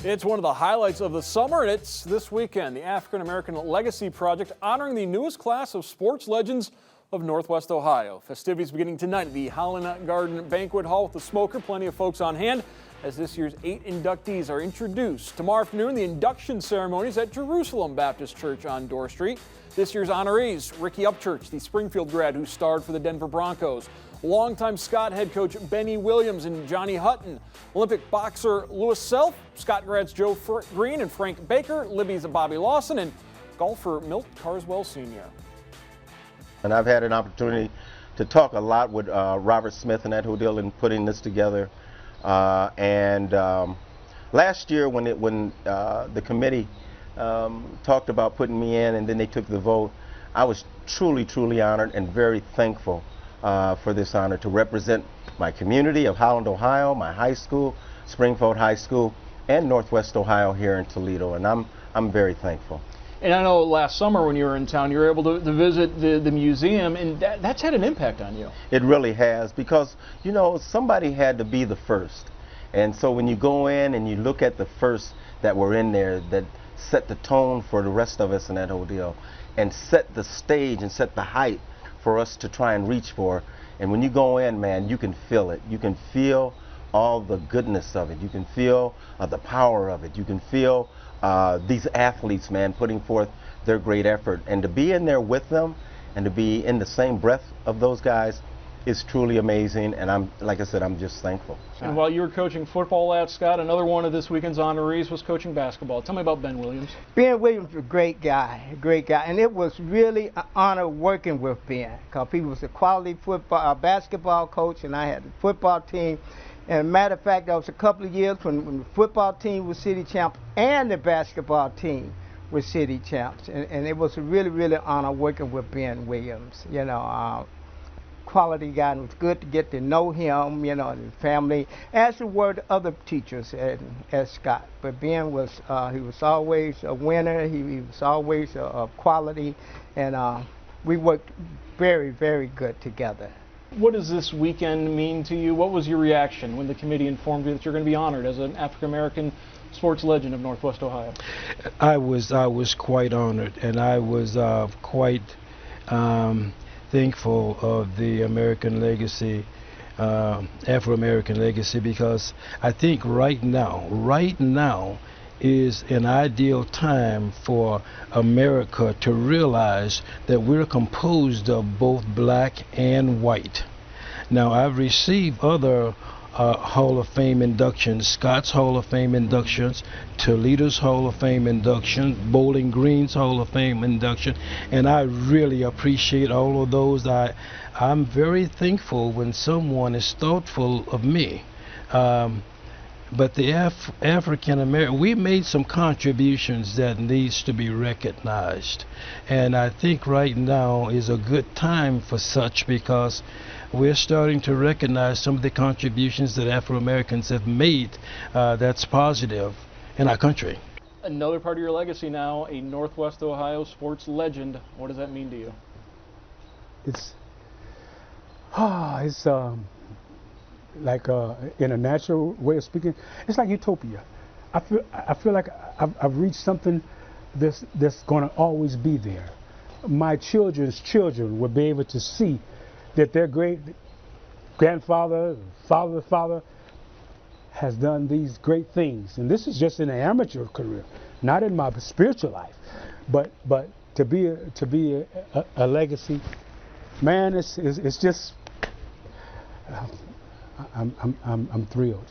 It's one of the highlights of the summer, and it's this weekend, the African American Legacy Project honoring the newest class of sports legends of Northwest Ohio. Festivities beginning tonight at the Holland Garden Banquet Hall with the smoker. Plenty of folks on hand as this year's 8 inductees are introduced. Tomorrow afternoon, the induction ceremonies at Jerusalem Baptist Church on Dorr Street. This year's honorees, Ricky Upchurch, the Springfield grad who starred for the Denver Broncos. Longtime Scott head coach Benny Williams and Johnny Hutton. Olympic boxer Louis Self, Scott grads Joe Green and Frank Baker, Libby's Bobby Lawson, and golfer Milt Carswell Sr. And I've had an opportunity to talk a lot with Robert Smith and that whole deal in putting this together. Last year when the committee talked about putting me in and then they took the vote, I was truly honored and very thankful for this honor to represent my community of Holland, Ohio, my high school, Springfield High School, and Northwest Ohio here in Toledo, and I'm very thankful. And I know last summer when you were in town, you were able to visit the museum, and that's had an impact on you. It really has, because, you know, somebody had to be the first. And so when you go in and you look at the first that were in there that set the tone for the rest of us in that whole deal, and set the stage and set the height for us to try and reach for. And when you go in, man, you can feel it. You can feel all the goodness of it. You can feel the power of it. You can feel these athletes, man, putting forth their great effort. And to be in there with them and to be in the same breath of those guys is truly amazing. And like I said, I'm just thankful. And while you were coaching football at Scott, another one of this weekend's honorees was coaching basketball. Tell me about Ben Williams. Ben Williams was a great guy, and it was really an honor working with Ben because he was a quality basketball coach, and I had the football team. And matter of fact, there was a couple of years when the football team was city champs and the basketball team was city champs, and it was a really honor working with Ben Williams. You know, quality guy, and it was good to get to know him, you know, and his family, as were the other teachers at Scott. But Ben was, he was always a winner. He was always a quality, and we worked very good together. What does this weekend mean to you? What was your reaction when the committee informed you that you're going to be honored as an African American sports legend of Northwest Ohio? I was quite honored, and I was quite thankful of the American legacy, Afro-American legacy, because I think right now is an ideal time for America to realize that we're composed of both black and white. Now, I've received other Hall of Fame inductions, Scott's Hall of Fame inductions, Toledo's Hall of Fame induction, Bowling Green's Hall of Fame induction, and I really appreciate all of those. I'm very thankful when someone is thoughtful of me. But the African American, we made some contributions that needs to be recognized, and I think right now is a good time for such, because we're starting to recognize some of the contributions that Afro-Americans have made that's positive in our country. Another part of your legacy now, a Northwest Ohio sports legend. What does that mean to you? It's like in a natural way of speaking, it's like utopia. I feel like I've reached something that's going to always be there. My children's children will be able to see that their great grandfather, father has done these great things, and this is just in an amateur career, not in my spiritual life, but to be a legacy, man, it's just. I'm thrilled.